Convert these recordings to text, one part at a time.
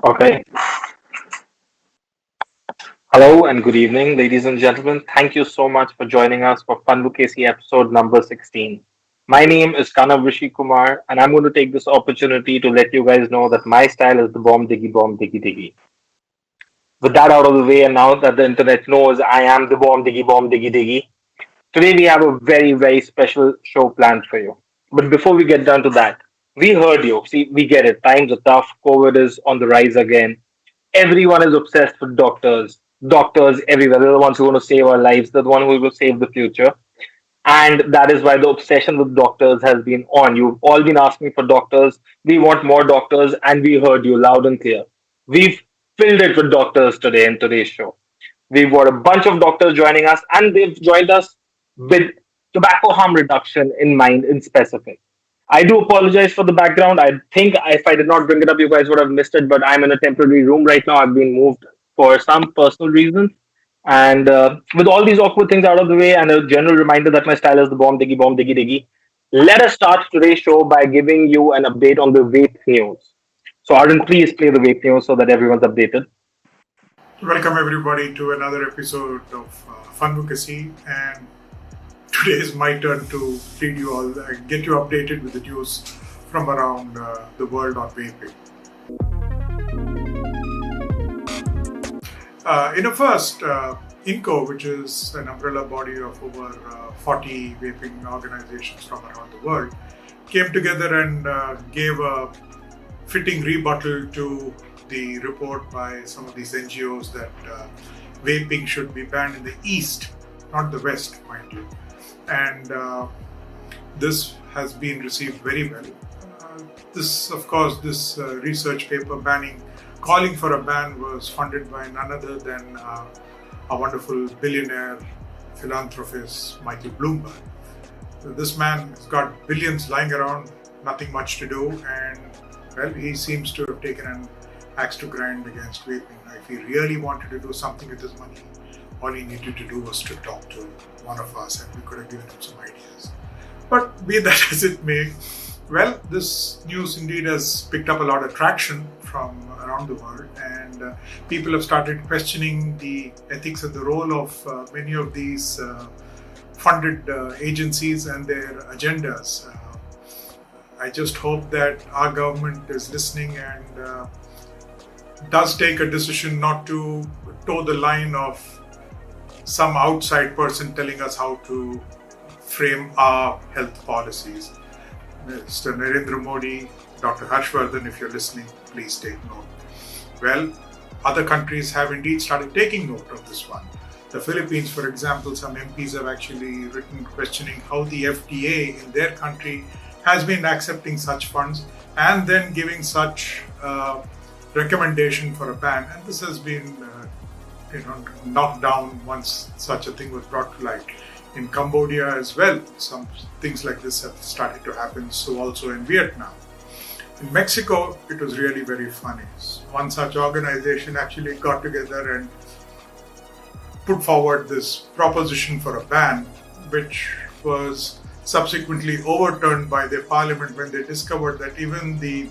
Okay. Hello and good evening, ladies and gentlemen. Thank you so much for joining us for Funvocacy episode number 16. My name is Kanav Rishi Kumar, and I'm going to take this opportunity to let you guys know that my style is the bomb diggy diggy. With that out of the way, and now that the internet knows I am the bomb diggy diggy, today we have a very special show planned for you. But before we get down to that, we heard you. See, we get it. Times are tough. COVID is on the rise again. Everyone is obsessed with doctors. Doctors everywhere. They're the ones who are going to save our lives. They're the one who will save the future. And that is why the obsession with doctors has been on. You've all been asking for doctors. We want more doctors, and we heard you loud and clear. We've filled it with doctors today in today's show. We've got a bunch of doctors joining us, and they've joined us with tobacco harm reduction in mind in specific. I do apologize for the background. I think if I did not bring it up, you guys would have missed it, but I'm in a temporary room right now. I've been moved for some personal reasons. And with all these awkward things out of the way, and a general reminder that my style is the bomb diggy diggy, let us start today's show by giving you an update on the vape news. So, Arun, please play the vape news so that everyone's updated. Welcome everybody to another episode of Funvocacy, and today is my turn to read you all, get you updated with the news from around the world on vaping. In a first, INCO, which is an umbrella body of over 40 vaping organizations from around the world, came together and gave a fitting rebuttal to the report by some of these NGOs that vaping should be banned in the East, not the West, mind you. And this has been received very well. This research paper calling for a ban was funded by none other than a wonderful billionaire philanthropist, Michael Bloomberg. This man has got billions lying around, nothing much to do, and well, he seems to have taken an axe to grind against vaping. If he really wanted to do something with his money, all he needed to do was to talk to one of us and we could have given him some ideas. But be that as it may, well, this news indeed has picked up a lot of traction from around the world, and people have started questioning the ethics and the role of many of these funded agencies and their agendas. I just hope that our government is listening and does take a decision not to toe the line of some outside person telling us how to frame our health policies. Mr. Narendra Modi, Dr. Harshvardhan, if you're listening, please take note. Well, other countries have indeed started taking note of this one. The Philippines, for example, some MPs have actually written questioning how the FDA in their country has been accepting such funds and then giving such recommendation for a ban. And this has been knocked down once such a thing was brought to light. In Cambodia as well, some things like this have started to happen, so also in Vietnam. In Mexico, it was really very funny. One such organization actually got together and put forward this proposition for a ban, which was subsequently overturned by their parliament when they discovered that even the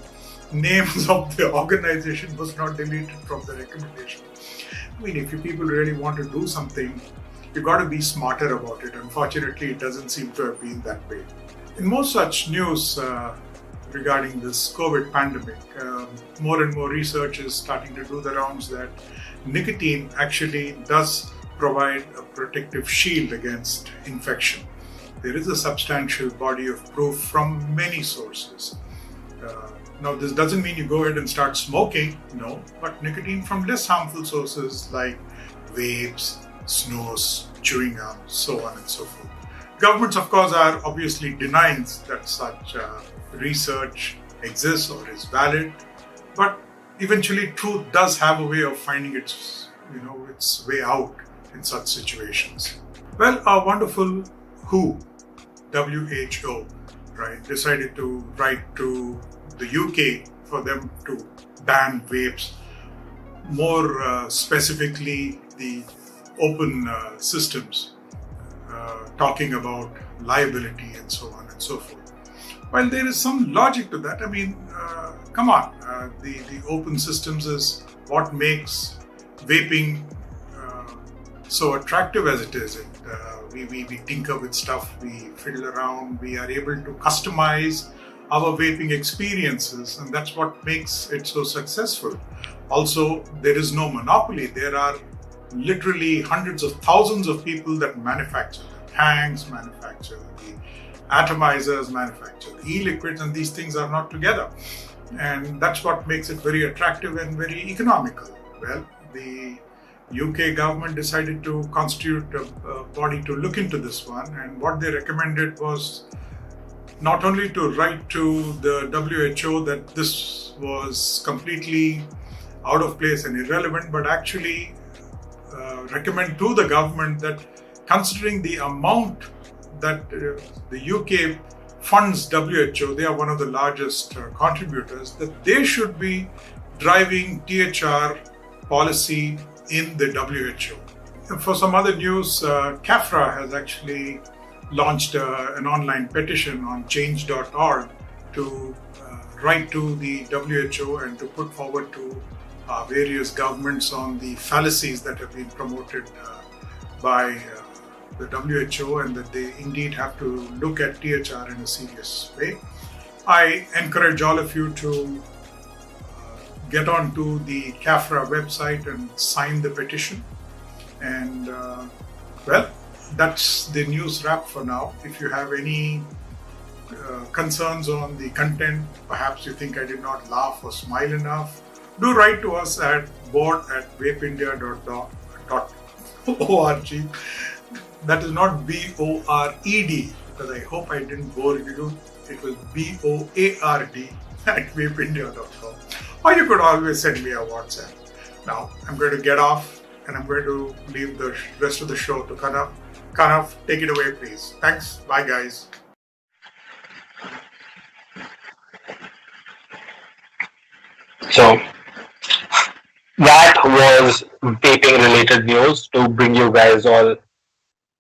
names of the organization was not deleted from the recommendation. I mean, if you people really want to do something, you got to be smarter about it. Unfortunately, it doesn't seem to have been that way. In most such news regarding this COVID pandemic, more and more research is starting to do the rounds that nicotine actually does provide a protective shield against infection. There is a substantial body of proof from many sources. Now, this doesn't mean you go ahead and start smoking, no, but nicotine from less harmful sources like vapes, snus, chewing gum, so on and so forth. Governments, of course, are obviously denying that such research exists or is valid, but eventually truth does have a way of finding its way out in such situations. Well, our wonderful WHO, right, decided to write to the UK for them to ban vapes, more specifically the open systems, talking about liability and so on and so forth. While there is some logic to that, I mean, come on, the open systems is what makes vaping so attractive as it is. We tinker with stuff, we fiddle around, we are able to customize our vaping experiences, and that's what makes it so successful. Also, there is no monopoly. There are literally hundreds of thousands of people that manufacture the tanks, manufacture the atomizers, manufacture the e-liquids, and these things are not together. And that's what makes it very attractive and very economical. Well, the UK government decided to constitute a body to look into this one, and what they recommended was not only to write to the WHO that this was completely out of place and irrelevant, but actually recommend to the government that considering the amount that the UK funds WHO, they are one of the largest contributors, that they should be driving THR policy in the WHO. And for some other news, CHRA has actually launched an online petition on change.org to write to the WHO and to put forward to various governments on the fallacies that have been promoted by the WHO, and that they indeed have to look at THR in a serious way. I encourage all of you to get onto the CHRA website and sign the petition. And well, that's the news wrap for now. If you have any concerns on the content, perhaps you think I did not laugh or smile enough, do write to us at board@vapeindia.org. That is not BORED, because I hope I didn't bore you. It was BOARD@vapeindia.com. Or you could always send me a WhatsApp. Now, I'm going to get off and I'm going to leave the rest of the show to Kanav. Kanav, take it away, please. Thanks. Bye, guys. So that was vaping related news to bring you guys all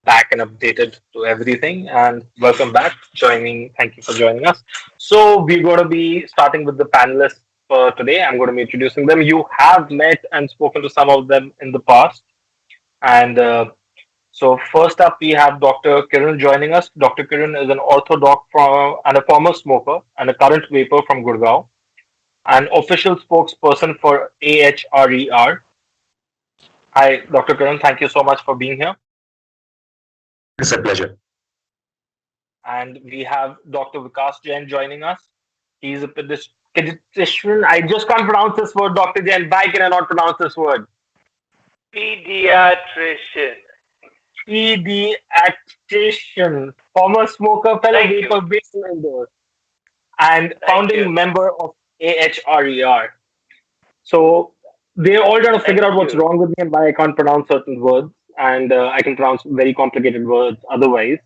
back and updated to everything. And welcome back. Thank you for joining us. So we're going to be starting with the panelists for today. I'm going to be introducing them. You have met and spoken to some of them in the past. And so first up, we have Dr. Kiran joining us. Dr. Kiran is an orthodox and a former smoker and a current vapor from Gurgaon, an official spokesperson for AHRER. Hi, Dr. Kiran. Thank you so much for being here. It's a pleasure. And we have Dr. Vikas Jain joining us. He's a pediatrician. I just can't pronounce this word, Dr. Jain. Why can I not pronounce this word? Pediatrician. Pediatrician. Former smoker, fellow vapor based indoors. And founding member of AHRER. So they're all trying to figure out what's wrong with me and why I can't pronounce certain words. And I can pronounce very complicated words otherwise.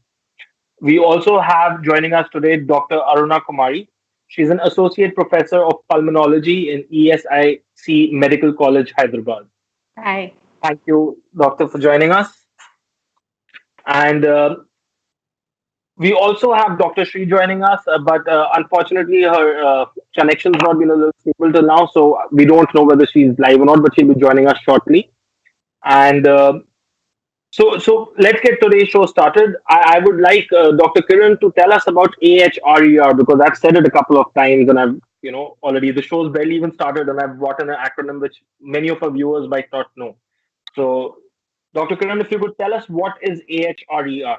We also have joining us today Dr. Aruna Kumari. She's an associate professor of pulmonology in ESIC Medical College, Hyderabad. Hi. Thank you, doctor, for joining us. And we also have Dr. Sree joining us, but unfortunately her connection's not been a little stable till now, so we don't know whether she's live or not, but she'll be joining us shortly. And So let's get today's show started. I would like Dr. Kiran to tell us about AHRER, because I've said it a couple of times and I've, already the show's barely even started and I've brought in an acronym which many of our viewers might not know. So, Dr. Kiran, if you could tell us what is AHRER?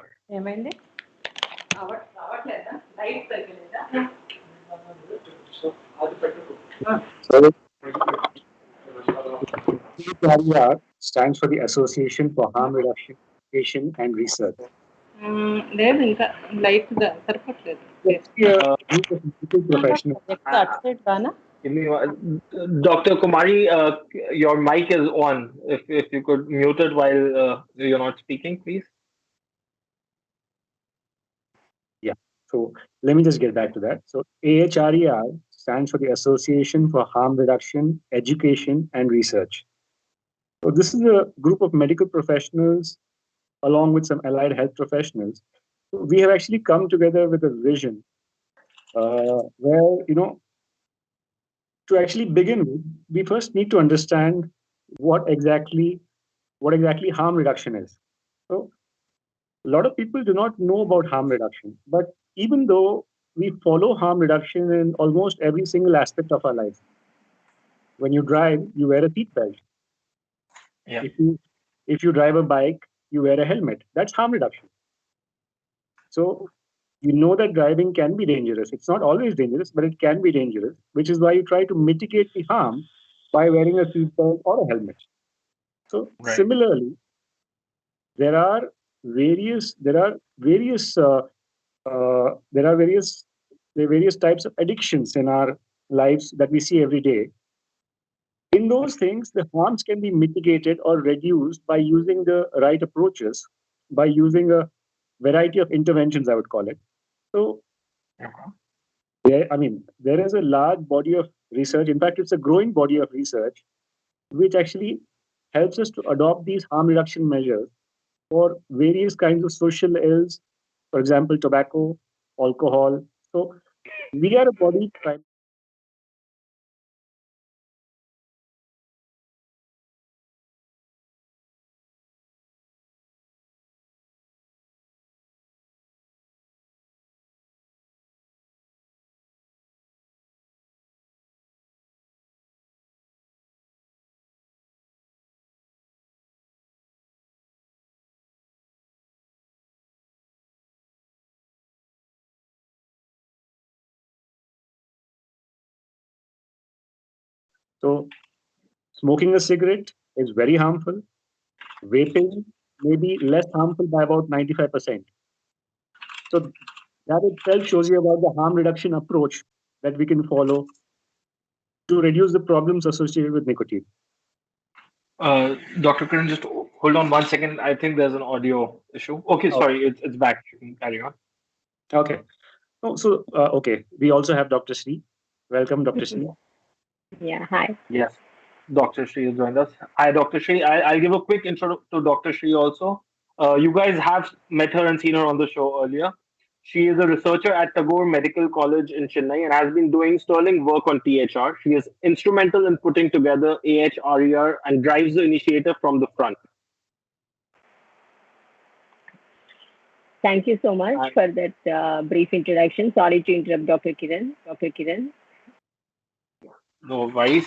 AHRER stands for the Association for Harm Reduction, Education and Research. Dr. Kumari, your mic is on. If you could mute it while you're not speaking, please. Yeah, so let me just get back to that. So AHRER stands for the Association for Harm Reduction, Education and Research. So this is a group of medical professionals along with some allied health professionals. So we have actually come together with a vision where, to actually begin with, we first need to understand what exactly harm reduction is. So a lot of people do not know about harm reduction, but even though we follow harm reduction in almost every single aspect of our life, when you drive, you wear a seat belt. Yeah. If you drive a bike, you wear a helmet. That's harm reduction. So you know that driving can be dangerous. It's not always dangerous, but it can be dangerous, which is why you try to mitigate the harm by wearing a seatbelt or a helmet. So Right. similarly, there are various there are various there are various types of addictions in our lives that we see every day. In those things, the harms can be mitigated or reduced by using the right approaches, by using a variety of interventions, I would call it. So Uh-huh. there is a large body of research. In fact, it's a growing body of research which actually helps us to adopt these harm reduction measures for various kinds of social ills, for example, tobacco, alcohol. So we are a body. So smoking a cigarette is very harmful. Vaping may be less harmful by about 95%. So that itself shows you about the harm reduction approach that we can follow to reduce the problems associated with nicotine. Dr. Kiran, just hold on 1 second. I think there's an audio issue. Okay, Oh, sorry, it's back. You can carry on. okay. Oh, so okay, we also have Dr. Sree. Welcome, Dr. Sree. Yeah, hi. Yes, Dr. Shree has joined us. Hi, Dr. Shree. I'll give a quick intro to Dr. Shree also. You guys have met her and seen her on the show earlier. She is a researcher at Tagore Medical College in Chennai and has been doing sterling work on THR. She is instrumental in putting together AHRER and drives the initiative from the front. Thank you so much And for that brief introduction. Sorry to interrupt Dr. Kiran. Dr. Kiran. no worries.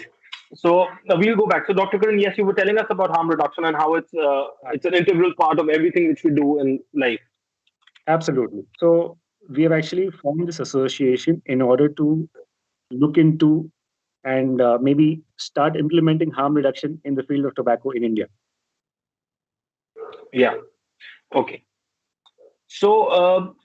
So we'll go back. So, Dr. Kiran, yes, you were telling us about harm reduction and how it's an integral part of everything which we do in life. Absolutely. So we have actually formed this association in order to look into and maybe start implementing harm reduction in the field of tobacco in India. Yeah. Okay. So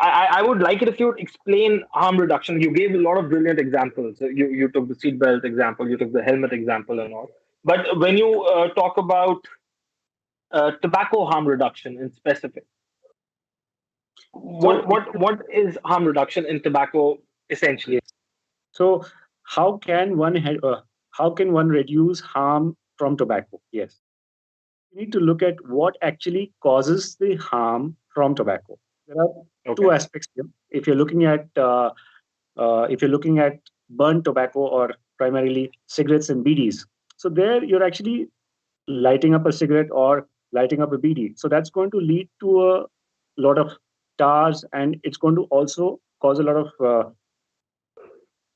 I would like it if you would explain harm reduction. You gave a lot of brilliant examples. You took the seatbelt example, you took the helmet example, and all. But when you talk about tobacco harm reduction in specific, So what is harm reduction in tobacco essentially? yes. So how can how can one reduce harm from tobacco? Yes, you need to look at what actually causes the harm from tobacco. There are two Okay. aspects here. If you're looking at burnt tobacco or primarily cigarettes and BDs, so there you're actually lighting up a cigarette or lighting up a BD. So that's going to lead to a lot of tars, and it's going to also cause a lot of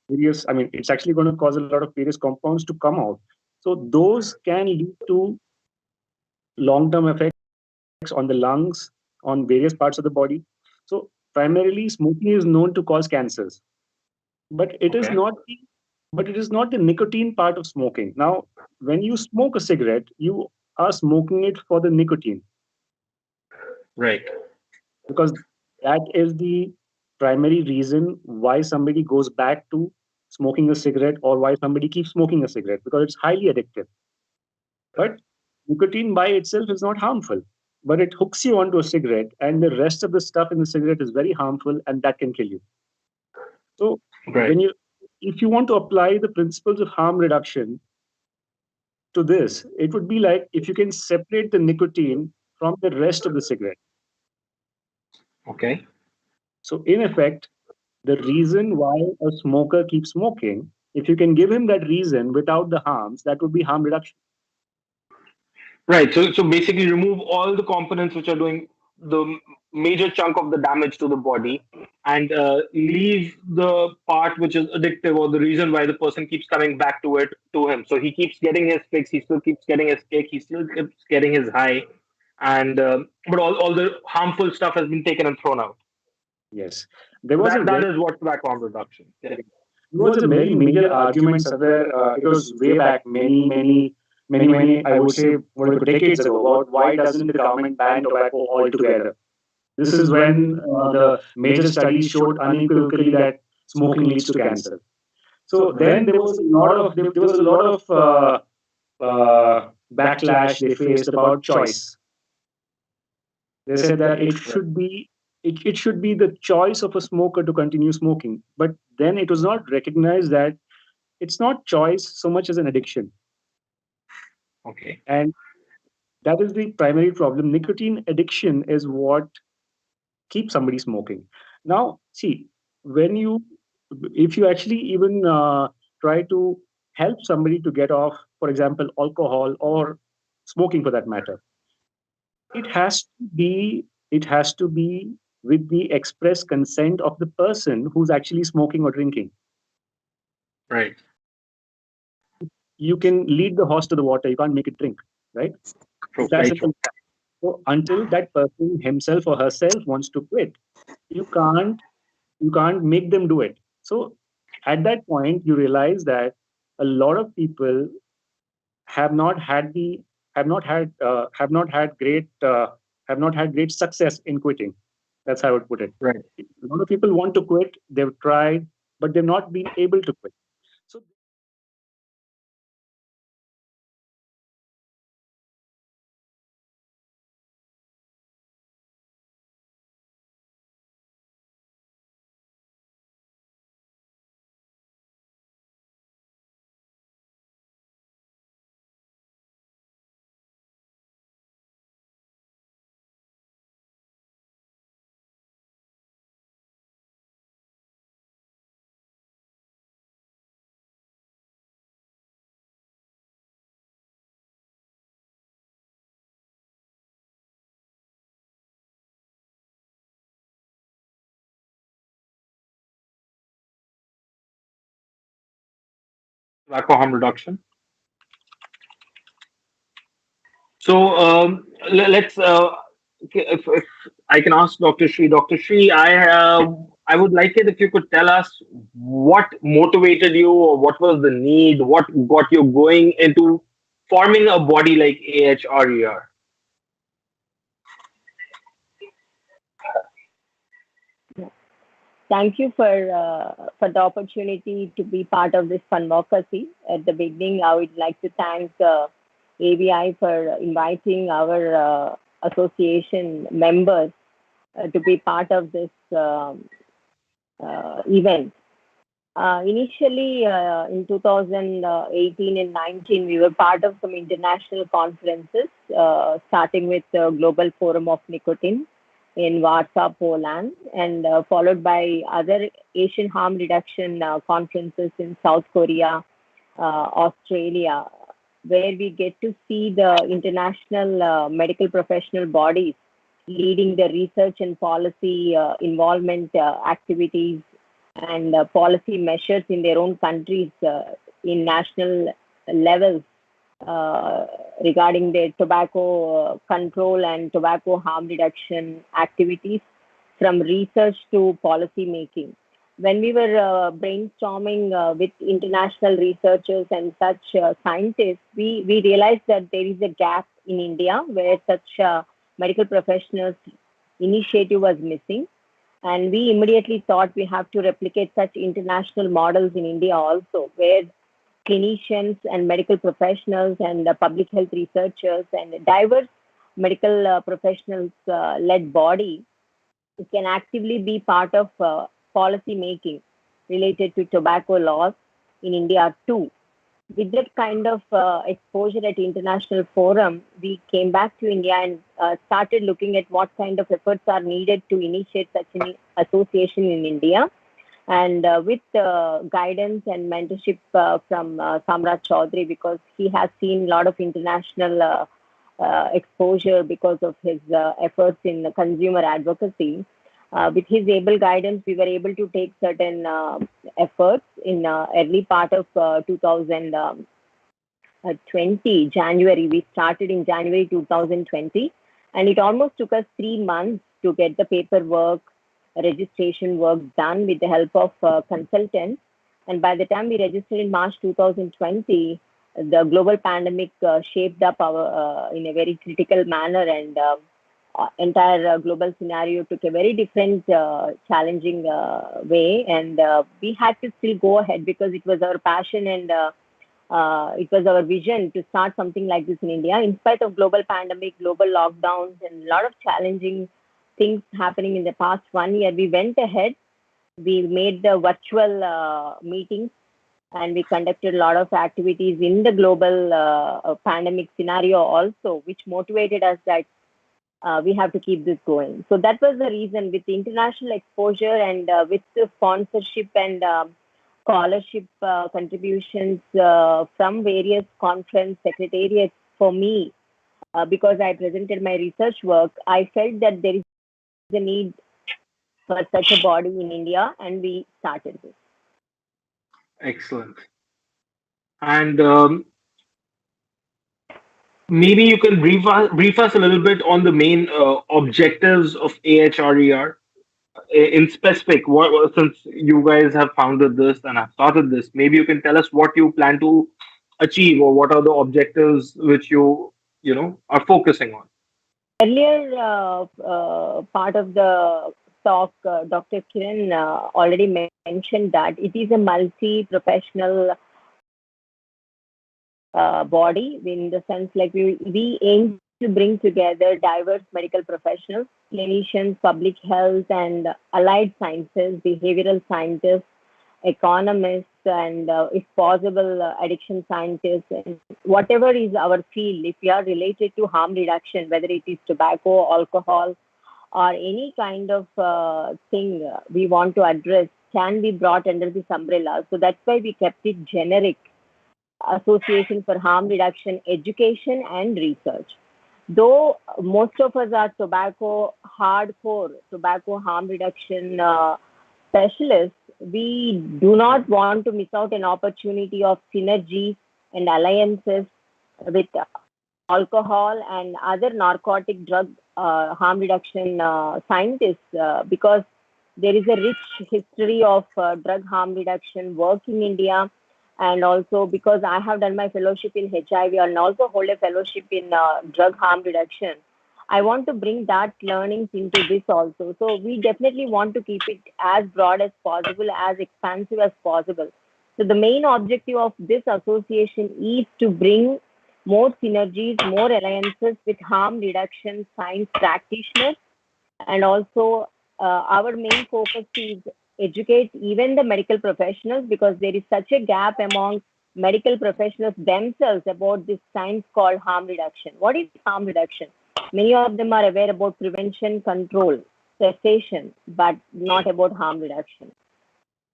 it's actually going to cause a lot of various compounds to come out. So those can lead to long-term effects on the lungs, on various parts of the body. So primarily, smoking is known to cause cancers, but it is Okay. not the nicotine part of smoking. Now, when you smoke a cigarette, you are smoking it for the nicotine Right. because that is the primary reason why somebody goes back to smoking a cigarette or why somebody keeps smoking a cigarette because it's highly addictive. But nicotine by itself is not harmful, but it hooks you onto a cigarette, and the rest of the stuff in the cigarette is very harmful, and that can kill you. So Right. if you want to apply the principles of harm reduction to this, it would be like if you can separate the nicotine from the rest of the cigarette. Okay. So in effect, the reason why a smoker keeps smoking If you can give him that reason without the harms, that would be harm reduction. Right. So basically remove all the components which are doing the major chunk of the damage to the body, and leave the part which is addictive, or the reason why the person keeps coming back to it, to him. So he keeps getting his fix, he still keeps getting his kick, he still keeps getting his high, and but all the harmful stuff has been taken and thrown out. Yes. There So was a that very, is what tobacco harm reduction. Yeah. there was a very major argument somewhere. It was way back, many. I would say, what we could decades ago, about why doesn't the government ban tobacco altogether? This is when the major studies showed unequivocally that smoking leads to cancer. So then there was a lot of backlash they faced about choice. They said that it should be the choice of a smoker to continue smoking. But then it was not recognized that it's not choice so much as an addiction. Okay. And that is the primary problem. Nicotine addiction is what keeps somebody smoking. Now, see, when you, if you actually even try to help somebody to get off, for example, alcohol or smoking for that matter, it has to be it has to be with the express consent of the person who's actually smoking or drinking. Right. You can lead the horse to the water, you can't make it drink, right? True. It's that Very simple. true. So until that person himself or herself wants to quit, you can't make them do it. So at that point you realize that a lot of people have not had the have not had great success in quitting. That's how I would put it. Right. A lot of people want to quit, they've tried, but they've not been able to quit. So Tobacco harm reduction. So let's if I can ask Dr. Sree. Dr. Sree, I would like it if you could tell us what motivated you, or what was the need, what got you going into forming a body like AHRER. Thank you for the opportunity to be part of this Funvocacy. At the beginning, I would like to thank AVI for inviting our association members to be part of this event. Initially, in 2018 and 19, we were part of some international conferences, starting with the Global Forum of Nicotine in Warsaw, Poland, and followed by other Asian harm reduction conferences in South Korea, Australia, where we get to see the international medical professional bodies leading the research and policy involvement activities and policy measures in their own countries in national levels regarding their tobacco control and tobacco harm reduction activities, from research to policy making. When we were brainstorming with international researchers and such scientists, we realized that there is a gap in India where such medical professionals initiative was missing. And we immediately thought we have to replicate such international models in India also, where clinicians and medical professionals and public health researchers and diverse medical professionals led body can actively be part of policy making related to tobacco laws in India too. With that kind of exposure at international forum, we came back to India and started looking at what kind of efforts are needed to initiate such an association in India. and with guidance and mentorship from Samrat Chaudhary, because he has seen a lot of international exposure because of his efforts in consumer advocacy. With his able guidance, we were able to take certain efforts in early part of 2020 January. We started in January 2020, and it almost took us 3 months to get the paperwork, registration work done with the help of consultants. And by the time we registered in March 2020, the global pandemic shaped up our in a very critical manner, and entire global scenario took a very different, challenging way. And we had to still go ahead because it was our passion, and it was our vision to start something like this in India. In spite of global pandemic, global lockdowns, and a lot of challenging things happening in the past 1 year, we went ahead. We made the virtual meetings, and we conducted a lot of activities in the global pandemic scenario also, which motivated us that we have to keep this going. So that was the reason, with the international exposure and with the sponsorship and scholarship contributions from various conference secretariats for me, because I presented my research work, I felt that there is a need for such a body in India, and we started this. Excellent. And maybe you can brief us a little bit on the main objectives of AHRER. In specific, since you guys have founded this and have started this, maybe you can tell us what you plan to achieve, or what are the objectives which you are focusing on. Earlier part of the talk, Dr. Kiran already mentioned that it is a multi-professional body, in the sense like we aim to bring together diverse medical professionals, clinicians, public health, and allied sciences, behavioral scientists, economists, and if possible, addiction scientists, and whatever is our field. If we are related to harm reduction, whether it is tobacco, alcohol, or any kind of thing we want to address, can be brought under this umbrella. So that's why we kept it generic: Association for Harm Reduction, Education and Research. Though most of us are hardcore tobacco harm reduction specialists, we do not want to miss out an opportunity of synergy and alliances with alcohol and other narcotic drug harm reduction scientists, because there is a rich history of drug harm reduction work in India. And also because I have done my fellowship in HIV and also hold a fellowship in drug harm reduction, I want to bring that learnings into this also. So we definitely want to keep it as broad as possible, as expansive as possible. So the main objective of this association is to bring more synergies, more alliances with harm reduction science practitioners, and also our main focus is educate even the medical professionals, because there is such a gap among medical professionals themselves about this science called harm reduction. What is harm reduction? Many of them are aware about prevention, control, cessation, but not about harm reduction.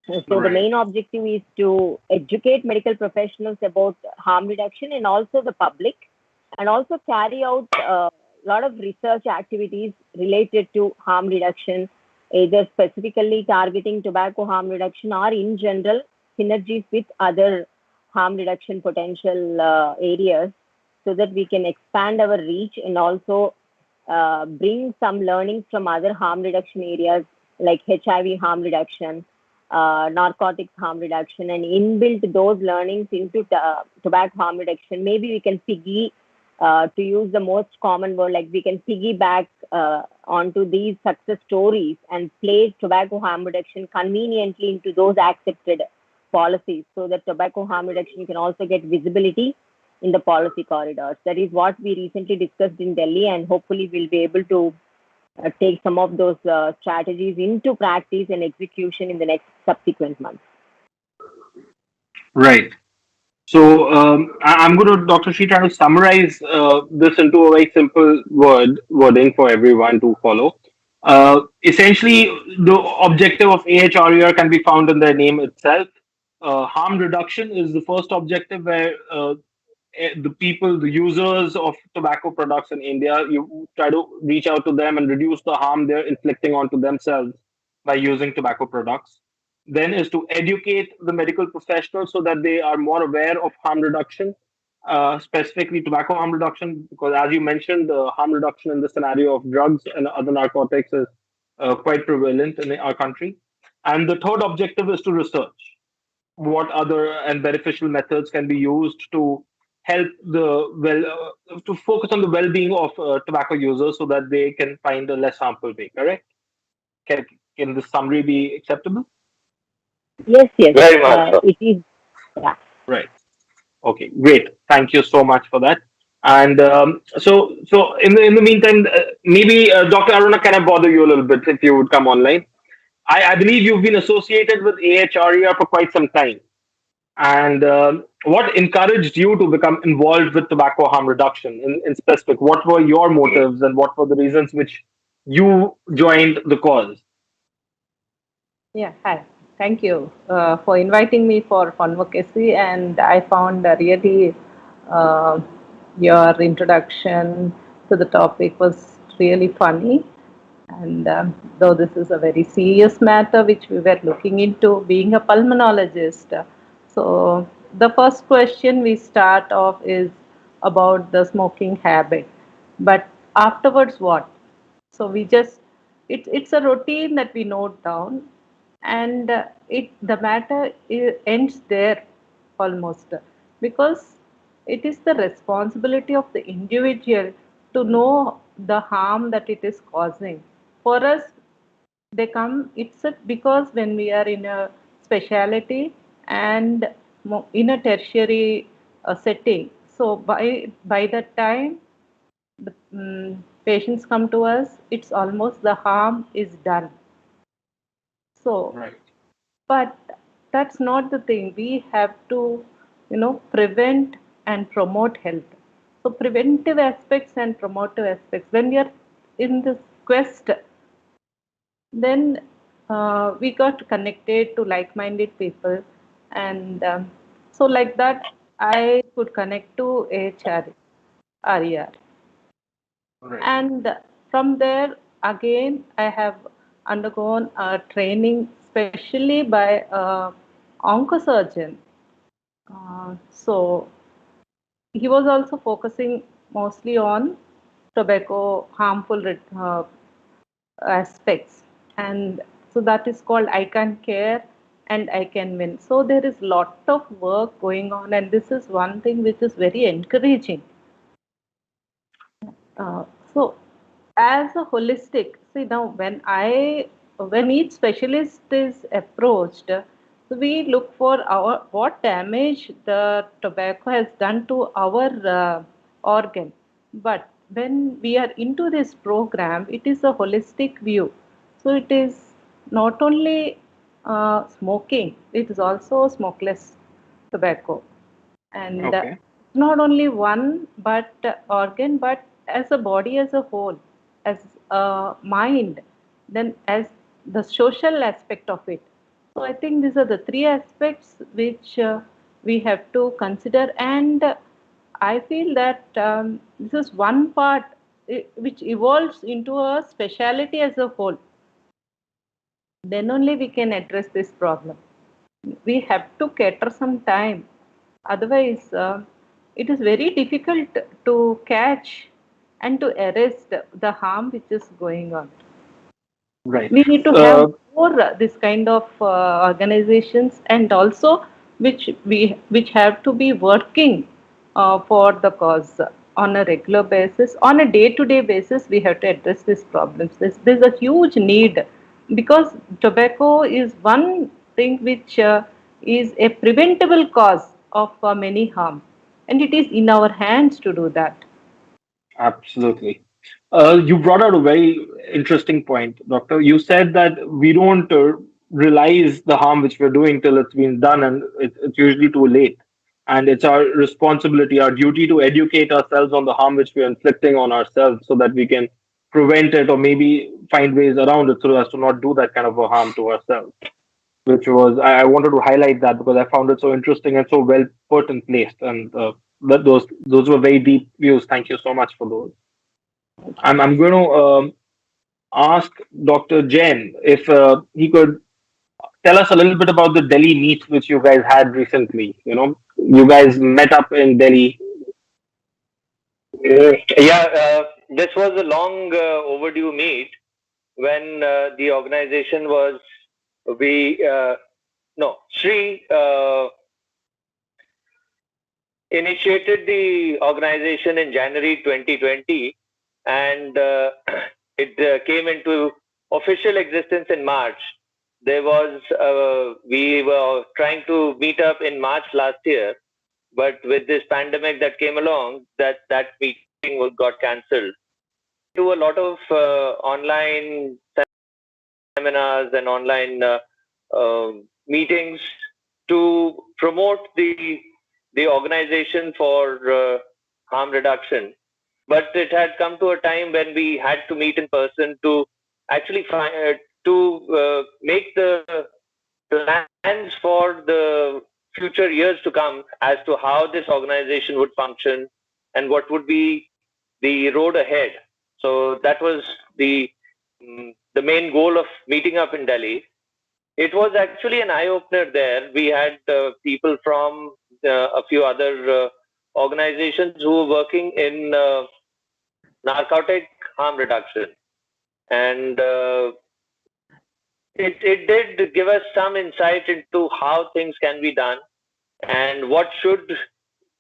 So the Right. main objective is to educate medical professionals about harm reduction, and also the public, and also carry out a lot of research activities related to harm reduction, either specifically targeting tobacco harm reduction or in general synergies with other harm reduction potential areas, so that we can expand our reach, and also bring some learnings from other harm reduction areas like HIV harm reduction, narcotics harm reduction, and inbuilt those learnings into tobacco harm reduction. Maybe we can to use the most common word, like we can piggyback onto these success stories and place tobacco harm reduction conveniently into those accepted policies, so that tobacco harm reduction can also get visibility in the policy corridors. That is what we recently discussed in Delhi, and hopefully we'll be able to take some of those strategies into practice and execution in the next subsequent months. Right. So I'm going to, Dr. Sree, try to summarize this into a very simple wording for everyone to follow. Essentially, the objective of AHRER can be found in their name itself. Harm reduction is the first objective, where the people, the users of tobacco products in India, you try to reach out to them and reduce the harm they're inflicting onto themselves by using tobacco products. Then is to educate the medical professionals so that they are more aware of harm reduction, specifically tobacco harm reduction, because as you mentioned, harm reduction in the scenario of drugs and other narcotics is quite prevalent in our country. And the third objective is to research what other and beneficial methods can be used to help to focus on the well-being of tobacco users so that they can find a less harmful way. Correct? Can this summary be acceptable? Yes, yes, Very much so. it is. Yeah. Right. Okay, great. Thank you so much for that. And so in the meantime, maybe Dr. Aruna, can I bother you a little bit if you would come online? I believe you've been associated with AHRER for quite some time. And what encouraged you to become involved with tobacco harm reduction in specific? What were your motives and what were the reasons which you joined the cause? Yeah, hi. Thank you for inviting me for Funvocacy, and I found really uh, your introduction to the topic was really funny. And though this is a very serious matter which we were looking into, being a pulmonologist, so the first question we start off is about the smoking habit. But afterwards, what? So we just it's a routine that we note down, and it the matter ends there almost, because it is the responsibility of the individual to know the harm that it is causing. For us, they come it's a, because when we are in a specialty and in a tertiary setting, so by that time the patients come to us, it's almost the harm is done. So, Right. but that's not the thing. We have to, prevent and promote health. So, preventive aspects and promotive aspects. When we are in this quest, then we got connected to like-minded people, and so like that, I could connect to HRER. Right. And from there, again, I have undergone a training, specially by a oncosurgeon. So he was also focusing mostly on tobacco harmful aspects, and so that is called I Can Care and I Can Win. So there is lot of work going on, and this is one thing which is very encouraging. So, as a holistic, see now when each specialist is approached, so we look for our what damage the tobacco has done to our organ. But when we are into this program, it is a holistic view. So it is not only smoking; it is also smokeless tobacco, and Okay. not only one but organ, but as a body as a whole, as a mind, then as the social aspect of it. So I think these are the three aspects which we have to consider, and I feel that this is one part which evolves into a speciality as a whole. Then only we can address this problem. We have to cater some time, otherwise it is very difficult to catch and to arrest the harm which is going on. Right. We need to have Uh, more this kind of organizations, and also which have to be working for the cause on a regular basis, on a day to day basis. We have to address these problems. There's a huge need, because tobacco is one thing which is a preventable cause of many harm, and it is in our hands to do that. Absolutely. You brought out a very interesting point, Doctor. You said that we don't realize the harm which we're doing till it's been done, and it's usually too late. And it's our responsibility, our duty to educate ourselves on the harm which we're inflicting on ourselves so that we can prevent it or maybe find ways around it so as to not do that kind of a harm to ourselves. Which was I wanted to highlight that because I found it so interesting and so well put and placed, and those were very deep views. Thank you so much for those. I'm going to ask Dr. Jain if he could tell us a little bit about the Delhi meet which you guys had recently. You guys met up in Delhi. Yeah, this was a long overdue meet when the organization was we no Sree initiated the organization in January 2020, and it came into official existence in March. There was we were trying to meet up in March last year, but with this pandemic that came along, that meeting got cancelled. Do a lot of online seminars and online meetings to promote the organization for harm reduction. But it had come to a time when we had to meet in person to actually make the plans for the future years to come as to how this organization would function and what would be the road ahead. So that was the main goal of meeting up in Delhi. It was actually an eye opener there. We had people from a few other organizations who were working in narcotic harm reduction, and it did give us some insight into how things can be done and what should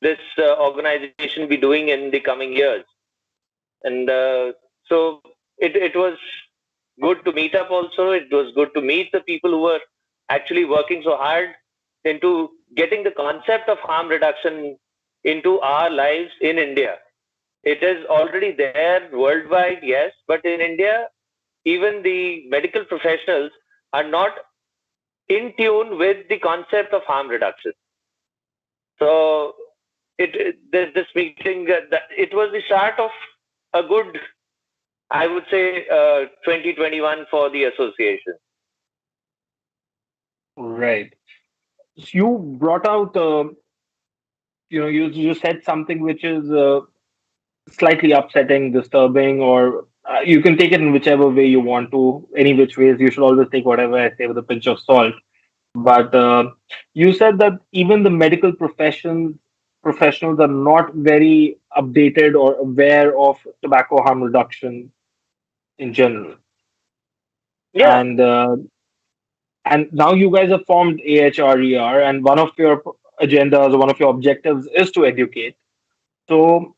this organization be doing in the coming years. And so it was good to meet up also. It was good to meet the people who were actually working so hard into getting the concept of harm reduction into our lives in India. It is already there worldwide, yes, but in India, even the medical professionals are not in tune with the concept of harm reduction. So this meeting, it was the start of a good, I would say, 2021 for the association. Right. So you brought out, you said something which is slightly upsetting, disturbing, or you can take it in whichever way you want to. Any which ways, you should always take whatever I say with a pinch of salt. But you said that even the medical professionals are not very updated or aware of tobacco harm reduction in general. Yeah. And now you guys have formed AHRER, and one of your agendas or one of your objectives is to educate. So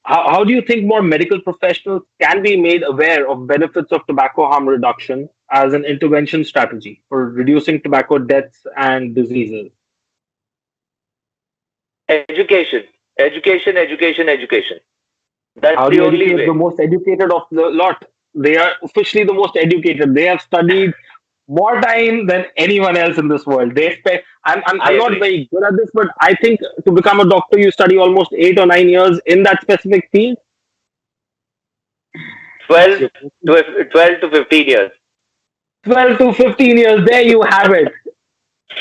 how do you think more medical professionals can be made aware of benefits of tobacco harm reduction as an intervention strategy for reducing tobacco deaths and diseases? Education. That's How do the you only educate way. the most educated of the lot? They are officially the most educated. They have studied more time than anyone else in this world. They spend. I'm not agree. very good at this, but I think to become a doctor, you study almost 8 or 9 years in that specific field. 12 to 15 years. 12 to 15 years. There you have it.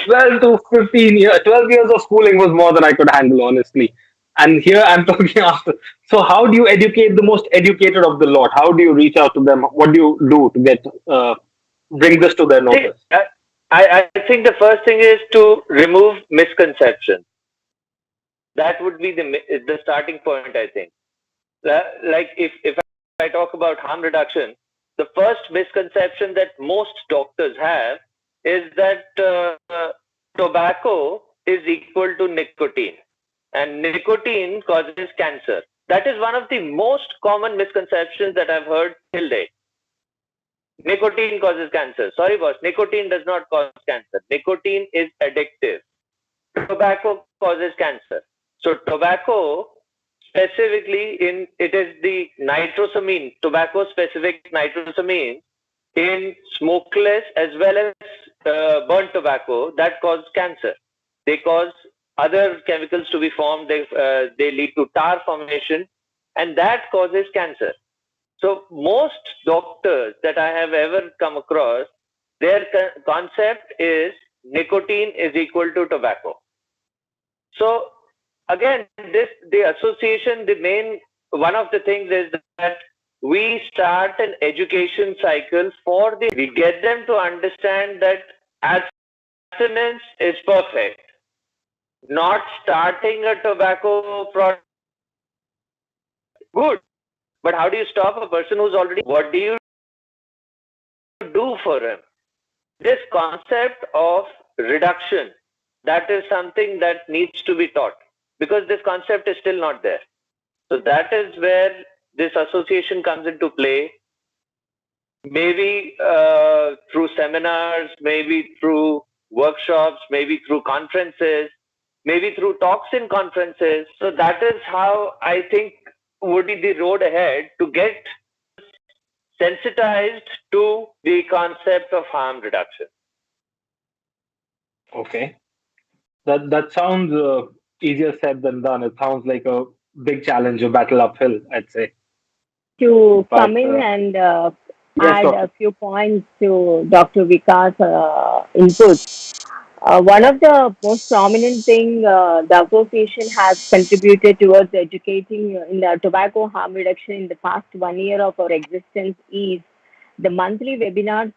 12 to 15 years. 12 years of schooling was more than I could handle, honestly. And here I'm talking after. So, how do you educate the most educated of the lot? How do you reach out to them? What do you do to get bring this to their See, notice? I think the first thing is to remove misconception. That would be the starting point, I think. Like if I talk about harm reduction, the first misconception that most doctors have is that tobacco is equal to nicotine, and nicotine causes cancer. That is one of the most common misconceptions that I've heard till date. Nicotine causes cancer. Sorry, boss. Nicotine does not cause cancer. Nicotine is addictive. Tobacco causes cancer. So tobacco specifically it is the nitrosamine, tobacco specific nitrosamine in smokeless as well as burnt tobacco that cause cancer. They cause other chemicals to be formed. They lead to tar formation, and that causes cancer. So most doctors that I have ever come across, their concept is nicotine is equal to tobacco. So again, the association, one of the things is that we start an education cycle we get them to understand that abstinence is perfect. Not starting a tobacco product, good. But how do you stop a person who's already, what do you do for him? This concept of reduction, that is something that needs to be taught, because this concept is still not there. So that is where this association comes into play. Maybe through seminars, maybe through workshops, maybe through conferences, maybe through talks in conferences. So that is how I think would be the road ahead to get sensitized to the concept of harm reduction. Okay. That sounds easier said than done. It sounds like a big challenge, a battle uphill, I'd say. To But come in and yes, add doctor. a few points to Dr. Vikas' input. One of the most prominent thing the association has contributed towards educating in the tobacco harm reduction in the past 1 year of our existence is the monthly webinars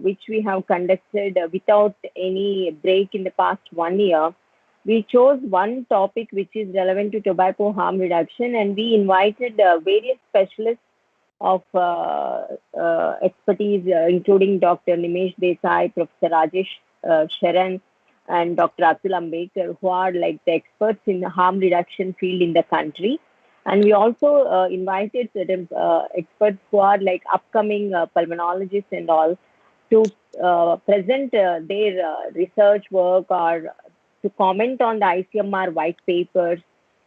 which we have conducted without any break in the past 1 year. We chose one topic which is relevant to tobacco harm reduction, and we invited various specialists of expertise, including Dr. Nimesh Desai, Professor Rajesh Sharan, and Dr. Atul Ambekar, who are like the experts in the harm reduction field in the country. And we also invited certain experts who are like upcoming pulmonologists and all to present their research work or to comment on the ICMR white papers.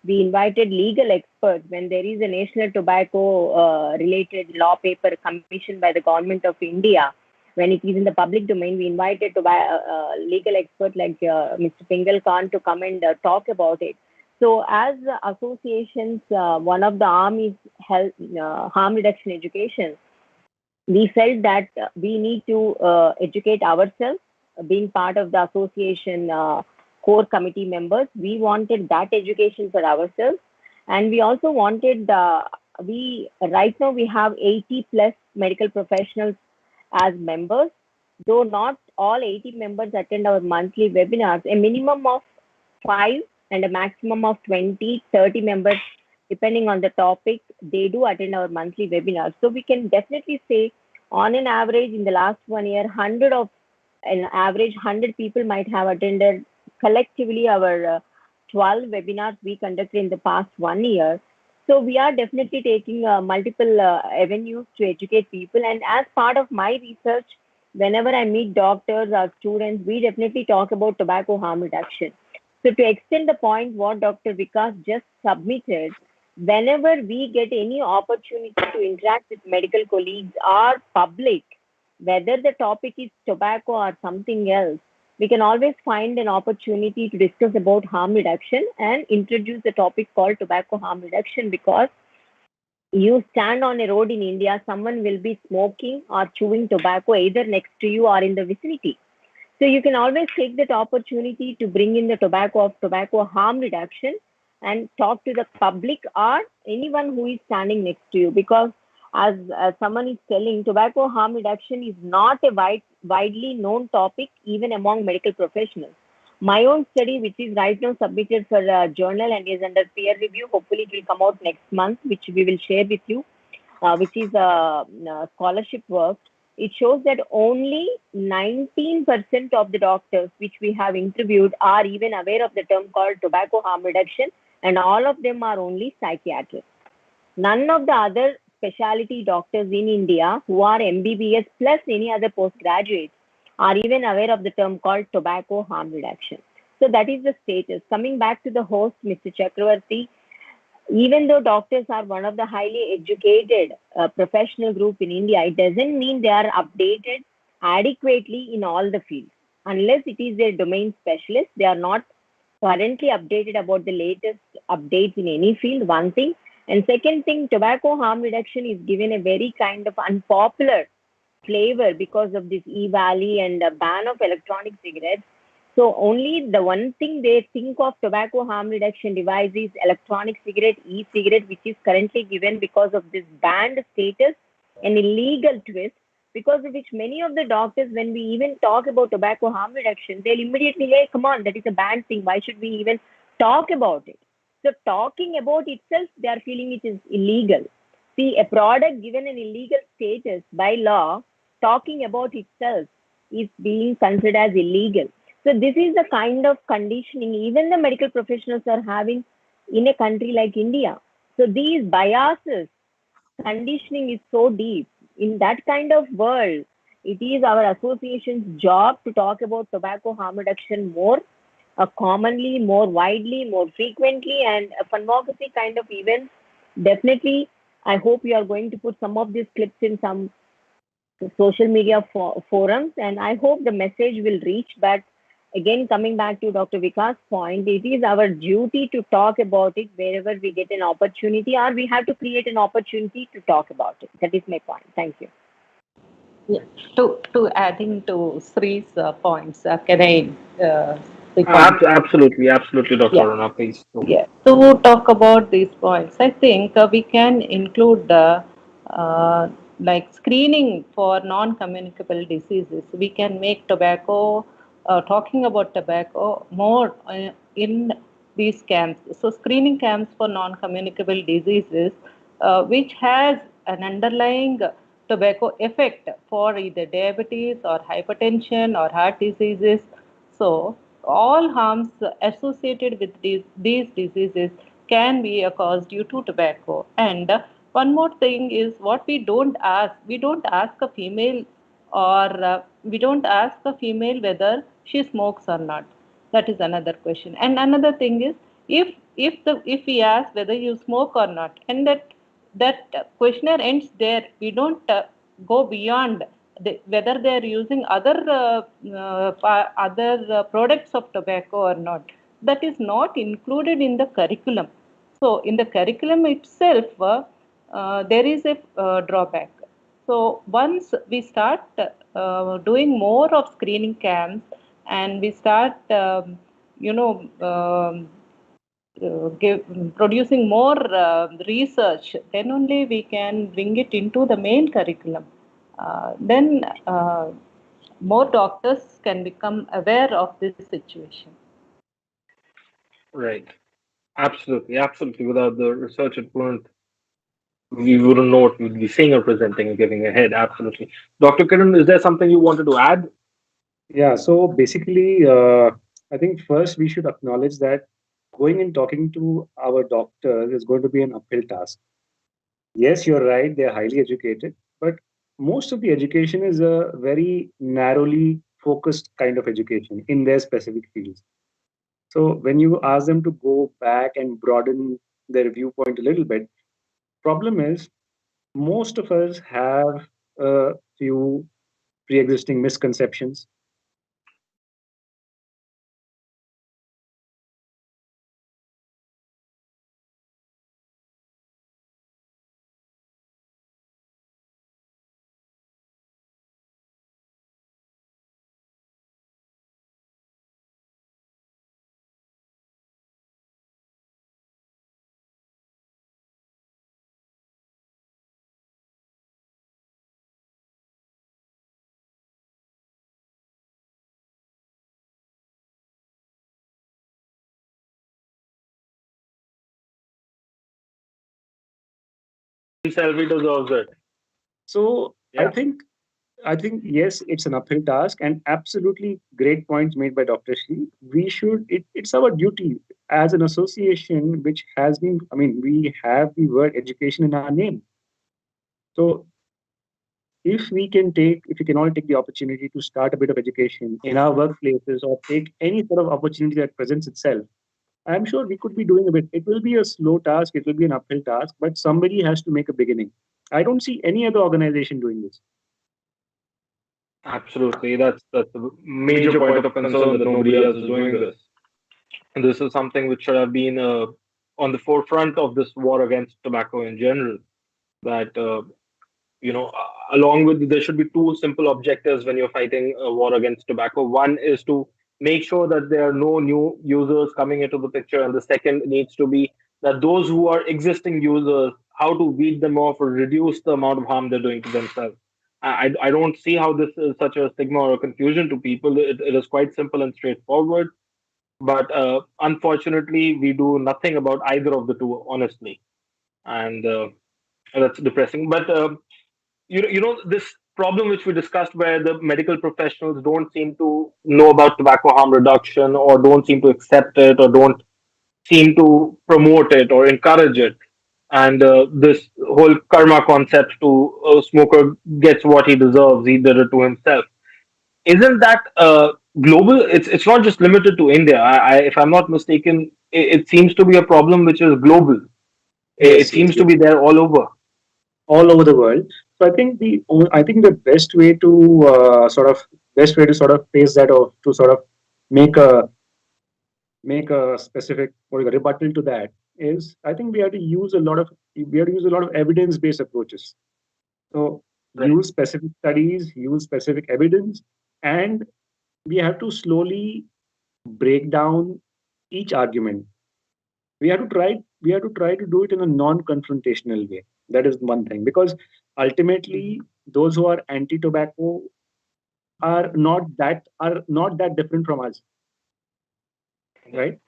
We invited legal experts when there is a national tobacco related law paper commissioned by the government of India. When it is in the public domain, we invited legal experts like Mr. Pingal Khan to come and talk about it. So, as associations, one of the arm is health, harm reduction education. We felt that we need to educate ourselves, being part of the association core committee members. We wanted that education for ourselves, and we also wanted we right now we have 80 plus medical professionals as members, though not all 80 members attend our monthly webinars. A minimum of 5 and a maximum of 20, 30 members, depending on the topic, they do attend our monthly webinars. So we can definitely say, on an average, in the last 1 year, 100 people might have attended collectively our 12 webinars we conducted in the past 1 year. So we are definitely taking multiple avenues to educate people. And as part of my research, whenever I meet doctors or students, we definitely talk about tobacco harm reduction. So to extend the point what Dr. Vikas just submitted, whenever we get any opportunity to interact with medical colleagues or public, whether the topic is tobacco or something else, we can always find an opportunity to discuss about harm reduction and introduce the topic called tobacco harm reduction, because you stand on a road in India, someone will be smoking or chewing tobacco either next to you or in the vicinity. So you can always take that opportunity to bring in the tobacco harm reduction and talk to the public or anyone who is standing next to you, because as someone is telling, tobacco harm reduction is not a widely known topic even among medical professionals. My own study, which is right now submitted for a journal and is under peer review, hopefully it will come out next month, which we will share with you, which is a scholarship work. It shows that only 19% of the doctors which we have interviewed are even aware of the term called tobacco harm reduction, and all of them are only psychiatrists. None of the other specialty doctors in India who are MBBS plus any other postgraduates are even aware of the term called tobacco harm reduction. So that is the status. Coming back to the host, Mr. Chakravarti, even though doctors are one of the highly educated professional group in India, it doesn't mean they are updated adequately in all the fields. Unless it is their domain specialist, they are not currently updated about the latest updates in any field, one thing. And second thing, tobacco harm reduction is given a very kind of unpopular flavor because of this e-valley and ban of electronic cigarettes. So only the one thing they think of tobacco harm reduction device is electronic cigarette, e-cigarette, which is currently given because of this banned status, an illegal twist, because of which many of the doctors, when we even talk about tobacco harm reduction, they'll immediately say, come on, that is a banned thing. Why should we even talk about it? So talking about itself, they are feeling it is illegal. See, a product given an illegal status by law, talking about itself is being considered as illegal. So this is the kind of conditioning even the medical professionals are having in a country like India. So these biases, conditioning is so deep. In that kind of world, it is our association's job to talk about tobacco harm reduction more commonly, more widely, more frequently, and a Funvocacy kind of events. Definitely, I hope you are going to put some of these clips in some social media forums, and I hope the message will reach. But again, coming back to Dr. Vikas' point, it is our duty to talk about it wherever we get an opportunity, or we have to create an opportunity to talk about it. That is my point. Thank you. Yeah. To adding to Sree's points, can I Absolutely, absolutely, Dr. Yeah. Aruna, please. Yeah. To talk about these points, I think we can include uh, like screening for non-communicable diseases. We can make tobacco, talking about tobacco more in these camps. So screening camps for non-communicable diseases, which has an underlying tobacco effect for either diabetes or hypertension or heart diseases. So, all harms associated with these diseases can be caused due to tobacco. And one more thing is what we don't ask a female or we don't ask a female whether she smokes or not. That is another question. And another thing is if we ask whether you smoke or not, and that questionnaire ends there. We don't go beyond whether they are using other products of tobacco or not. That is not included in the curriculum. So in the curriculum itself, there is a drawback. So once we start doing more of screening camps and we start, you know, producing more research, then only we can bring it into the main curriculum. Then more doctors can become aware of this situation. Right. Absolutely, absolutely. Without the research, we wouldn't know what we'd be saying or presenting and giving ahead. Absolutely. Dr. Kiran, is there something you wanted to add? Yeah, so basically, I think first we should acknowledge that going and talking to our doctors is going to be an uphill task. Yes, you're right, they're highly educated, but most of the education is a very narrowly focused kind of education in their specific fields. So when you ask them to go back and broaden their viewpoint a little bit, problem is most of us have a few pre-existing misconceptions. Selfie deserves it. So Yeah. I think yes, it's an uphill task, and absolutely great points made by Dr. Sree. We should it's our duty as an association which has been. I mean, we have the word education in our name. So if we can all take the opportunity to start a bit of education in our workplaces or take any sort of opportunity that presents itself, I'm sure we could be doing a bit. It will be a slow task, it will be an uphill task, but somebody has to make a beginning. I don't see any other organization doing this. Absolutely. That's a major point of concern that nobody else is doing this. And this is something which should have been on the forefront of this war against tobacco in general. That along with, there should be two simple objectives when you're fighting a war against tobacco. One is to make sure that there are no new users coming into the picture, and the second needs to be that those who are existing users, how to weed them off or reduce the amount of harm they're doing to themselves. I don't see how this is such a stigma or a confusion to people. It is quite simple and straightforward. But unfortunately, we do nothing about either of the two, honestly, and that's depressing. But this problem which we discussed, where the medical professionals don't seem to know about tobacco harm reduction, or don't seem to accept it, or don't seem to promote it or encourage it, and this whole karma concept to a smoker gets what he deserves, he did it to himself. Isn't that global? It's not just limited to India. If I'm not mistaken, it seems to be a problem which is global. It Yes, yes, seems to yes. be there all over. All over the world. So I think the best way to sort of face that, or to sort of make a specific or a rebuttal to that, is I think we have to use a lot of evidence based approaches. So Right. use specific studies, use specific evidence, and we have to slowly break down each argument. We have to try to do it in a non-confrontational way. That is one thing, because ultimately those who are anti-tobacco are not that different from us, Yeah. right?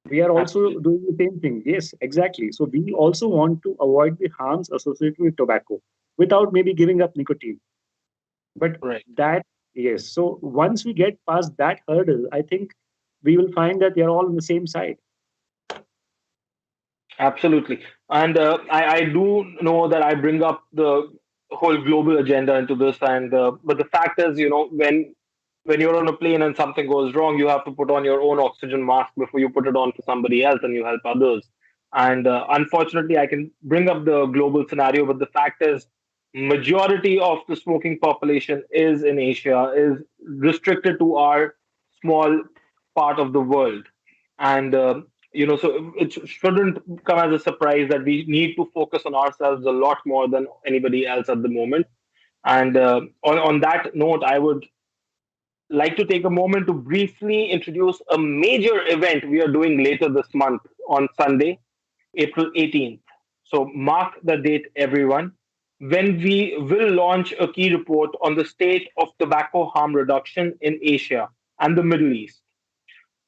We are also Absolutely. doing the same thing. Yes, exactly. So we also want to avoid the harms associated with tobacco without maybe giving up nicotine. But Right. that, yes. So once we get past that hurdle, I think we will find that they are all on the same side. Absolutely. And I do know that I bring up the whole global agenda into this, and but the fact is, when you're on a plane and something goes wrong, you have to put on your own oxygen mask before you put it on for somebody else, and you help others. And unfortunately, I can bring up the global scenario, but the fact is, majority of the smoking population is in Asia, is restricted to our small part of the world. And so it shouldn't come as a surprise that we need to focus on ourselves a lot more than anybody else at the moment. And on that note, I would like to take a moment to briefly introduce a major event we are doing later this month on Sunday, April 18th. So mark the date, everyone, when we will launch a key report on the state of tobacco harm reduction in Asia and the Middle East.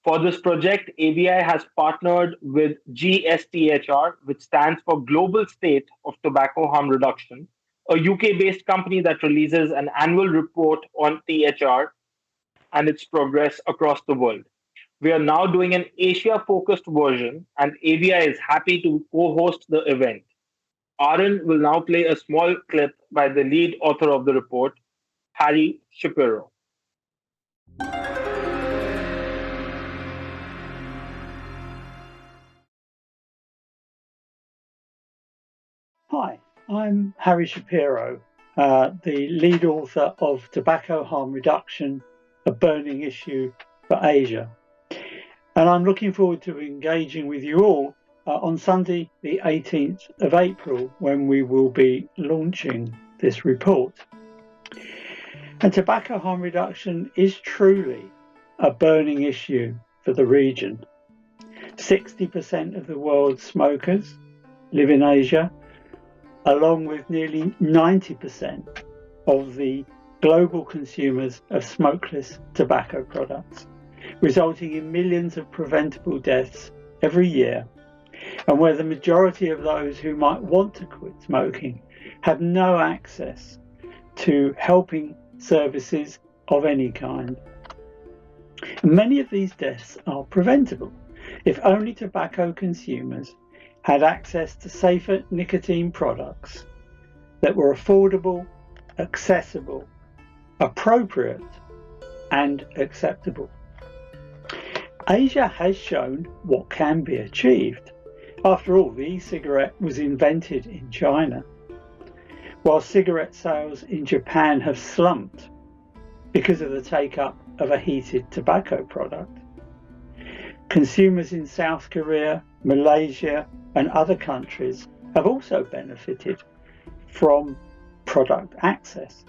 For this project, ABI has partnered with GSTHR, which stands for Global State of Tobacco Harm Reduction, a UK based company that releases an annual report on THR and its progress across the world. We are now doing an Asia focused version, and ABI is happy to co host the event. Aaron will now play a small clip by the lead author of the report, Harry Shapiro. Hi, I'm Harry Shapiro, the lead author of Tobacco Harm Reduction, a burning issue for Asia. And I'm looking forward to engaging with you all on Sunday, the 18th of April, when we will be launching this report. And tobacco harm reduction is truly a burning issue for the region. 60% of the world's smokers live in Asia, along with nearly 90% of the global consumers of smokeless tobacco products, resulting in millions of preventable deaths every year, and where the majority of those who might want to quit smoking have no access to helping services of any kind. And many of these deaths are preventable if only tobacco consumers had access to safer nicotine products that were affordable, accessible, appropriate, and acceptable. Asia has shown what can be achieved. After all, the e-cigarette was invented in China, while cigarette sales in Japan have slumped because of the take-up of a heated tobacco product. Consumers in South Korea Malaysia, and other countries have also benefited from product access.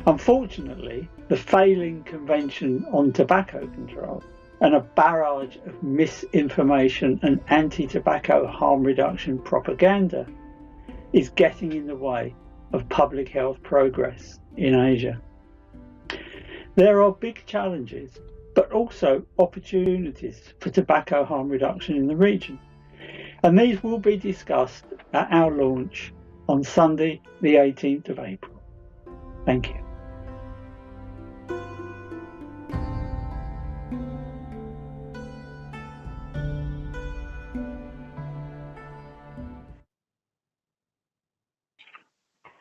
Unfortunately, the failing Convention on Tobacco Control and a barrage of misinformation and anti-tobacco harm reduction propaganda is getting in the way of public health progress in Asia. There are big challenges, but also opportunities for tobacco harm reduction in the region. And these will be discussed at our launch on Sunday, the 18th of April. Thank you.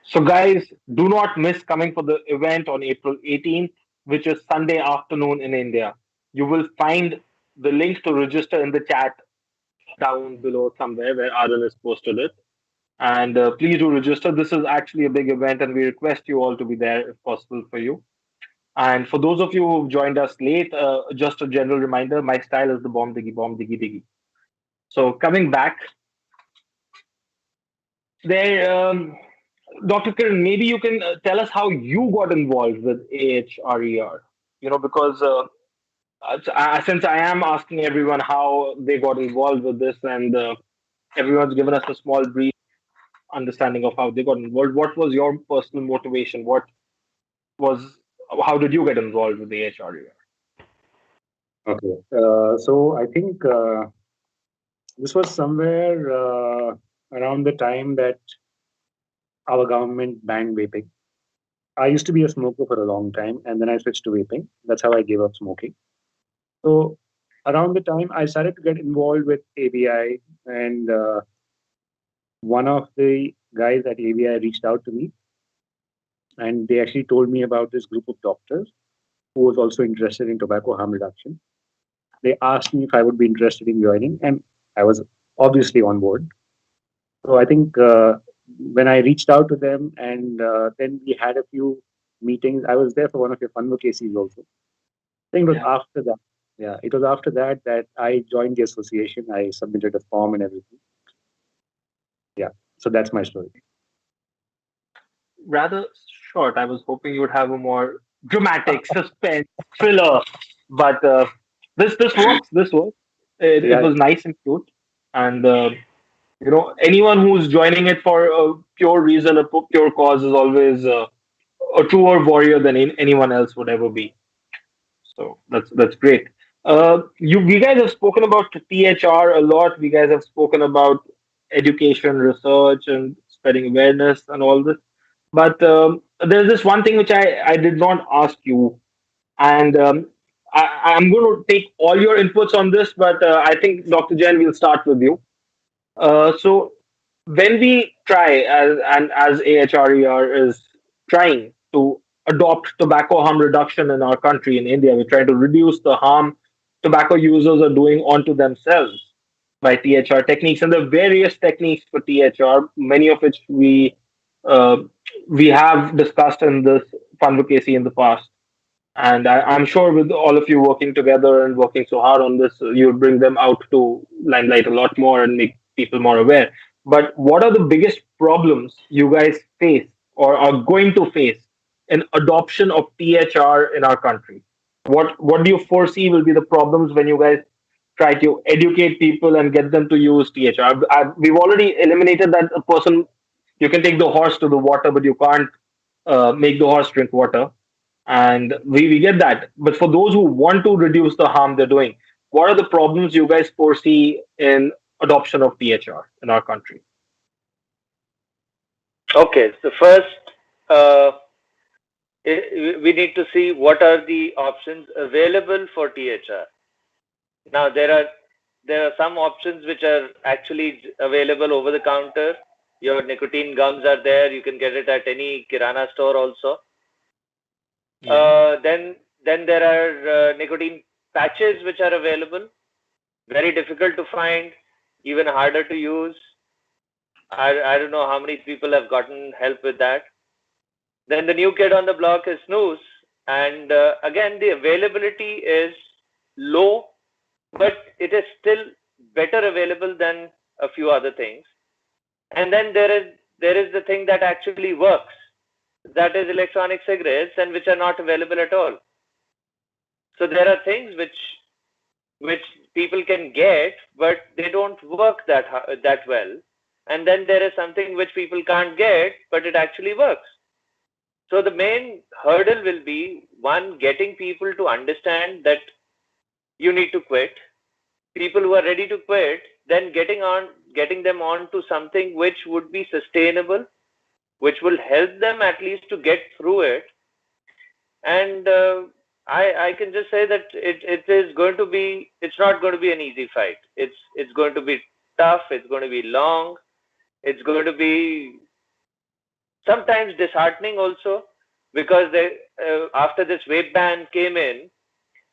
So, guys, do not miss coming for the event on April 18th, which is Sunday afternoon in India. You will find the link to register in the chat down below somewhere where Arun has posted it. And please do register. This is actually a big event, and we request you all to be there if possible for you. And for those of you who've joined us late, just a general reminder, my style is the bomb diggy, diggy. So coming back, there, Dr. Kiran, maybe you can tell us how you got involved with AHRER. Because since I am asking everyone how they got involved with this, and everyone's given us a small brief understanding of how they got involved. What was your personal motivation? How did you get involved with the AHRER? Okay. So I think this was somewhere around the time that our government banned vaping. I used to be a smoker for a long time, and then I switched to vaping. That's how I gave up smoking. So around the time I started to get involved with ABI, and one of the guys at ABI reached out to me, and they actually told me about this group of doctors who was also interested in tobacco harm reduction. They asked me if I would be interested in joining, and I was obviously on board. So I think when I reached out to them, and then we had a few meetings. I was there for one of your Funvocacies also. I think it was after that. Yeah, it was after that that I joined the association. I submitted a form and everything. Yeah, so that's my story. Rather short. I was hoping you would have a more dramatic, suspense, thriller, but this works. This works. It was nice and cute, and anyone who's joining it for a pure reason, a pure cause, is always a truer warrior than anyone else would ever be. So that's great. You guys have spoken about THR a lot. You guys have spoken about education, research, and spreading awareness and all this. But there's this one thing which I did not ask you, and I'm going to take all your inputs on this. But I think Dr. Jain, we'll start with you. So when we try as AHRER is trying to adopt tobacco harm reduction in our country, in India, we're trying to reduce the harm tobacco users are doing onto themselves by THR techniques, and the various techniques for THR, many of which uh, we have discussed in this Funvocacy in the past. And I'm sure with all of you working together and working so hard on this, you'll bring them out to limelight a lot more and make people more aware. But what are the biggest problems you guys face or are going to face in adoption of THR in our country? What do you foresee will be the problems when you guys try to educate people and get them to use THR? We've already eliminated that a person, you can take the horse to the water, but you can't make the horse drink water. And we get that. But for those who want to reduce the harm they're doing, what are the problems you guys foresee in adoption of THR in our country? Okay, so first, we need to see what are the options available for THR. Now, there are some options which are actually available over the counter. Your nicotine gums are there. You can get it at any Kirana store also. Then there are nicotine patches which are available. Very difficult to find, even harder to use. I don't know how many people have gotten help with that. Then the new kid on the block is snus, and again the availability is low, but it is still better available than a few other things. And then there is the thing that actually works, that is electronic cigarettes, and which are not available at all. So there are things which people can get, but they don't work that well. And then there is something which people can't get, but it actually works. So the main hurdle will be, one, getting people to understand that you need to quit. People who are ready to quit, then getting them on to something which would be sustainable, which will help them at least to get through it. And I can just say that it's not going to be an easy fight. It's going to be tough. It's going to be long. It's going to be sometimes disheartening also, because after this vape ban came in,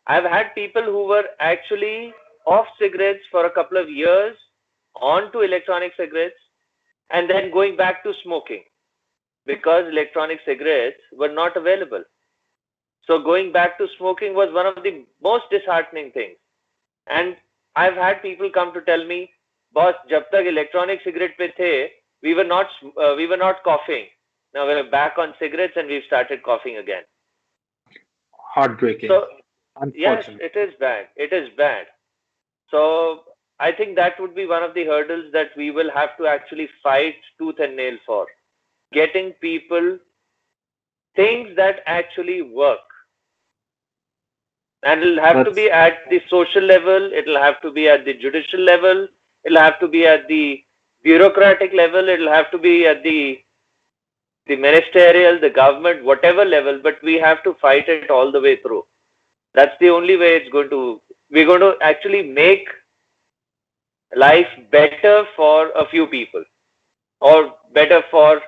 I've had people who were actually off cigarettes for a couple of years, on to electronic cigarettes, and then going back to smoking because electronic cigarettes were not available. So going back to smoking was one of the most disheartening things. And I've had people come to tell me, boss, jab tak electronic cigarette pe the, we were not coughing. Now we're back on cigarettes and we've started coughing again. Heartbreaking. So yes, it is bad. It is bad. So I think that would be one of the hurdles that we will have to actually fight tooth and nail for. Getting people things that actually work. And it'll have to be at the social level, it'll have to be at the judicial level, it'll have to be at the bureaucratic level, it'll have to be at the ministerial, the government, whatever level, but we have to fight it all the way through. That's the only way we're going to actually make life better for a few people, or better for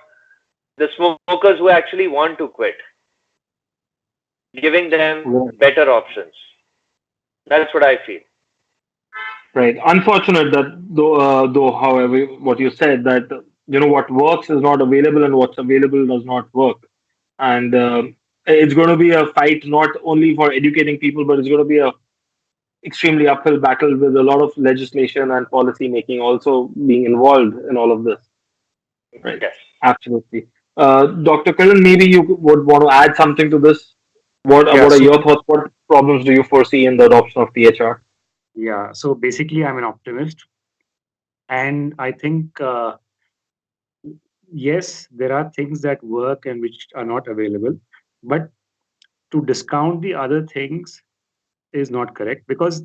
the smokers who actually want to quit, giving them better options. That's what I feel. Right. Unfortunate that though, however, what you said, that what works is not available and what's available does not work, and it's going to be a fight not only for educating people, but it's going to be a extremely uphill battle with a lot of legislation and policy making also being involved in all of this. Right. Yes. Absolutely. Dr. Kiran, maybe you would want to add something to this. What are your thoughts? What problems do you foresee in the adoption of THR? Yeah, so basically, I'm an optimist. And I think, yes, there are things that work and which are not available. But to discount the other things is not correct, because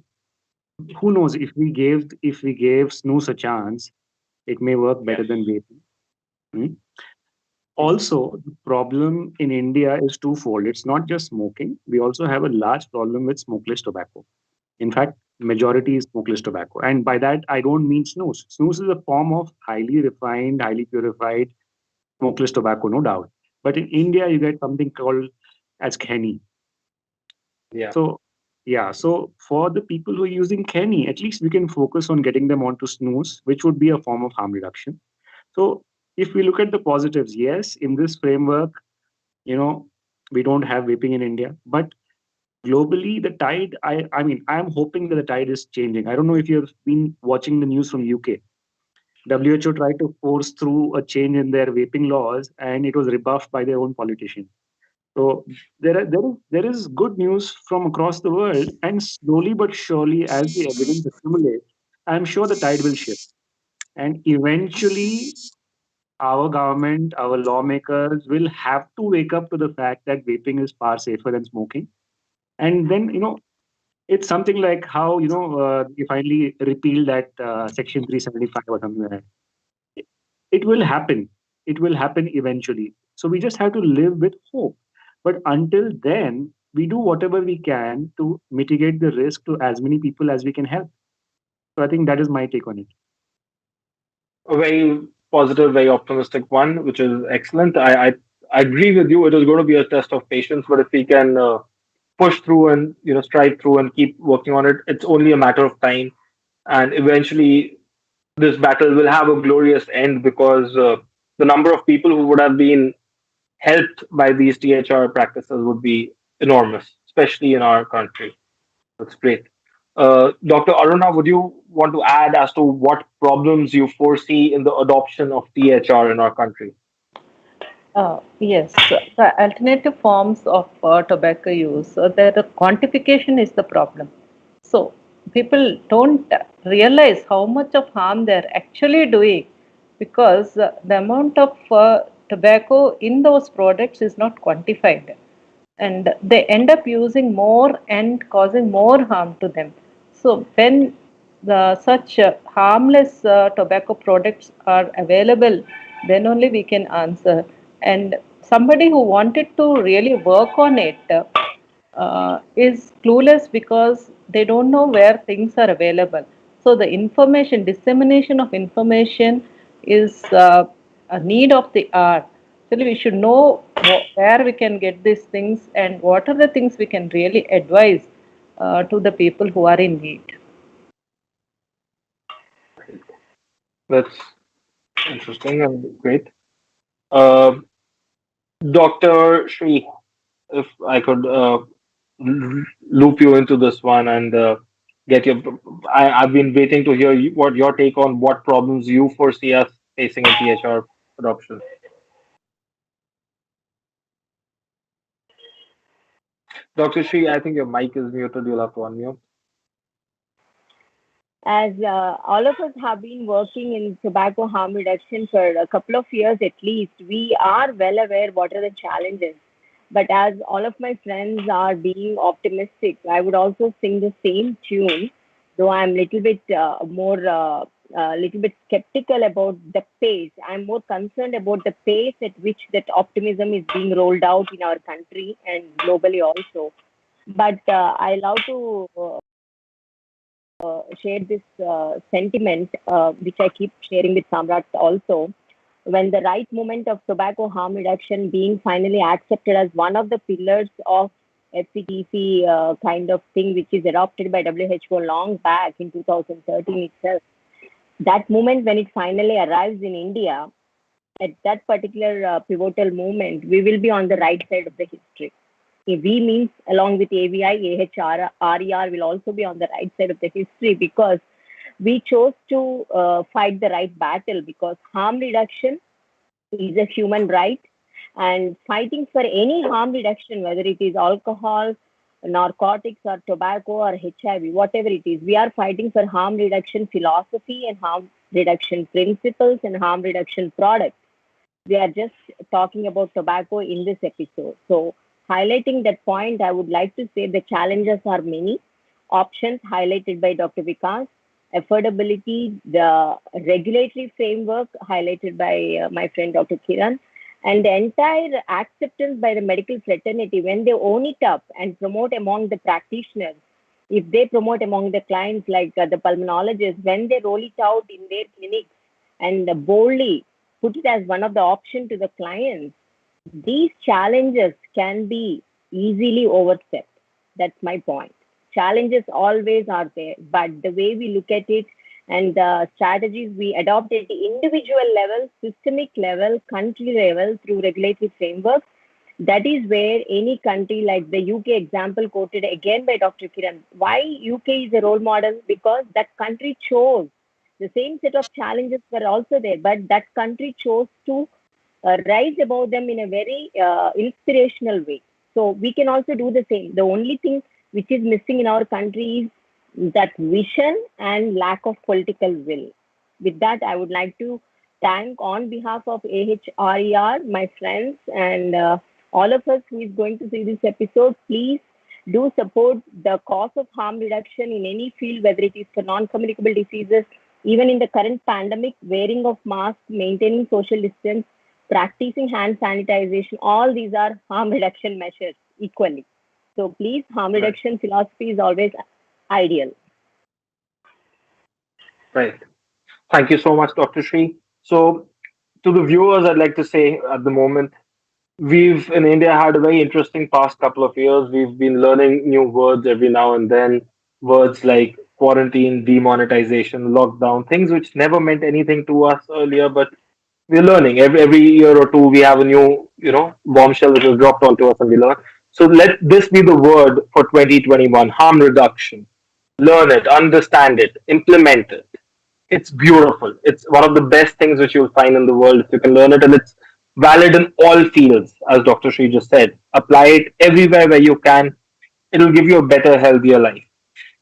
who knows, if we gave snooze a chance, it may work better than vaping. Hmm? Also, the problem in India is twofold. It's not just smoking. We also have a large problem with smokeless tobacco. In fact, majority is smokeless tobacco. And by that, I don't mean snus. Snus is a form of highly refined, highly purified smokeless tobacco, no doubt. But in India, you get something called as Kenny. Yeah. So for the people who are using Kenny, at least we can focus on getting them onto snus, which would be a form of harm reduction. So if we look at the positives, yes, in this framework, we don't have vaping in India, but globally the tide, I mean, I'm hoping that the tide is changing. I don't know if you've been watching the news from UK. WHO tried to force through a change in their vaping laws, and it was rebuffed by their own politicians. So there is good news from across the world, and slowly but surely, as the evidence accumulates, I'm sure the tide will shift, and eventually our government, our lawmakers will have to wake up to the fact that vaping is far safer than smoking. And then, it's something like how, you finally repeal that Section 375 or something like that. It will happen. It will happen eventually. So we just have to live with hope. But until then, we do whatever we can to mitigate the risk to as many people as we can help. So I think that is my take on it. A very positive, very optimistic one, which is excellent. I agree with you. It is going to be a test of patience, but if we can push through and strive through and keep working on it, it's only a matter of time, and eventually this battle will have a glorious end, because the number of people who would have been helped by these THR practices would be enormous, especially in our country. That's great. Dr. Aruna, would you want to add as to what problems you foresee in the adoption of THR in our country? Yes, the alternative forms of tobacco use, their quantification is the problem. So, people don't realize how much of harm they're actually doing because the amount of tobacco in those products is not quantified, and they end up using more and causing more harm to them. So, when such harmless tobacco products are available, then only we can answer. And somebody who wanted to really work on it is clueless because they don't know where things are available. So the information, dissemination of information is a need of the hour. Actually, we should know where we can get these things and what are the things we can really advise to the people who are in need. That's interesting and great. Uh, Dr. Sree, if I could loop you into this one and get your. I've been waiting to hear what your take on what problems you foresee us facing in THR adoption. Dr. Sree, I think your mic is muted. You'll have to unmute. As all of us have been working in tobacco harm reduction for a couple of years at least, we are well aware what are the challenges. But as all of my friends are being optimistic, I would also sing the same tune, though I'm little bit little bit skeptical about the pace. I'm more concerned about the pace at which that optimism is being rolled out in our country and globally also. But I love to share this sentiment, which I keep sharing with comrades also. When the right moment of tobacco harm reduction being finally accepted as one of the pillars of FCTC kind of thing, which is adopted by WHO long back in 2013 itself. That moment when it finally arrives in India, at that particular pivotal moment, we will be on the right side of the history. V means along with AVI, AHR, RER will also be on the right side of the history because we chose to fight the right battle because harm reduction is a human right and fighting for any harm reduction, whether it is alcohol, narcotics or tobacco or HIV, whatever it is, we are fighting for harm reduction philosophy and harm reduction principles and harm reduction products. We are just talking about tobacco in this episode. So, highlighting that point, I would like to say the challenges are many. Options highlighted by Dr. Vikas, affordability, the regulatory framework highlighted by my friend Dr. Kiran, and the entire acceptance by the medical fraternity when they own it up and promote among the practitioners. If they promote among the clients like the pulmonologists, when they roll it out in their clinics and boldly put it as one of the options to the clients, these challenges can be easily overstepped. That's my point. Challenges always are there, but the way we look at it and the strategies we adopt at the individual level, systemic level, country level through regulatory frameworks, that is where any country like the UK example quoted again by Dr. Kiran. Why UK is a role model? Because that country chose the same set of challenges were also there, but that country chose to rise above them in a very inspirational way. So we can also do the same. The only thing which is missing in our country is that vision and lack of political will. With that, I would like to thank on behalf of AHRER, my friends, and all of us who is going to see this episode. Please do support the cause of harm reduction in any field, whether it is for non-communicable diseases, even in the current pandemic, wearing of masks, maintaining social distance, practicing hand sanitization, all these are harm reduction measures equally. So please, harm reduction philosophy is always ideal. Right. Thank you so much, Dr. Sree. So, to the viewers, I'd like to say at the moment, we've in India had a very interesting past couple of years. We've been learning new words every now and then, words like quarantine, demonetization, lockdown, things which never meant anything to us earlier, but we're learning. Every year or two, we have a new, bombshell which is dropped onto us and we learn. So let this be the word for 2021, harm reduction. Learn it, understand it, implement it. It's beautiful. It's one of the best things which you'll find in the world if you can learn it, and it's valid in all fields, as Dr. Sree just said. Apply it everywhere where you can. It'll give you a better, healthier life.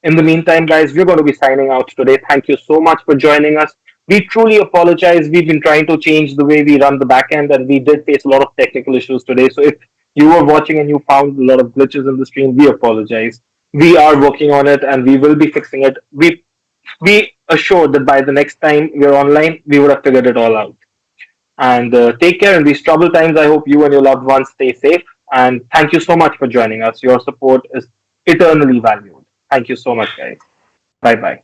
In the meantime, guys, we're going to be signing out today. Thank you so much for joining us. We truly apologize. We've been trying to change the way we run the back end, and we did face a lot of technical issues today. So if you were watching and you found a lot of glitches in the stream, we apologize. We are working on it, and we will be fixing it. We assured that by the next time we're online, we would have figured it all out. And take care in these troubled times. I hope you and your loved ones stay safe. And thank you so much for joining us. Your support is eternally valued. Thank you so much, guys. Bye bye.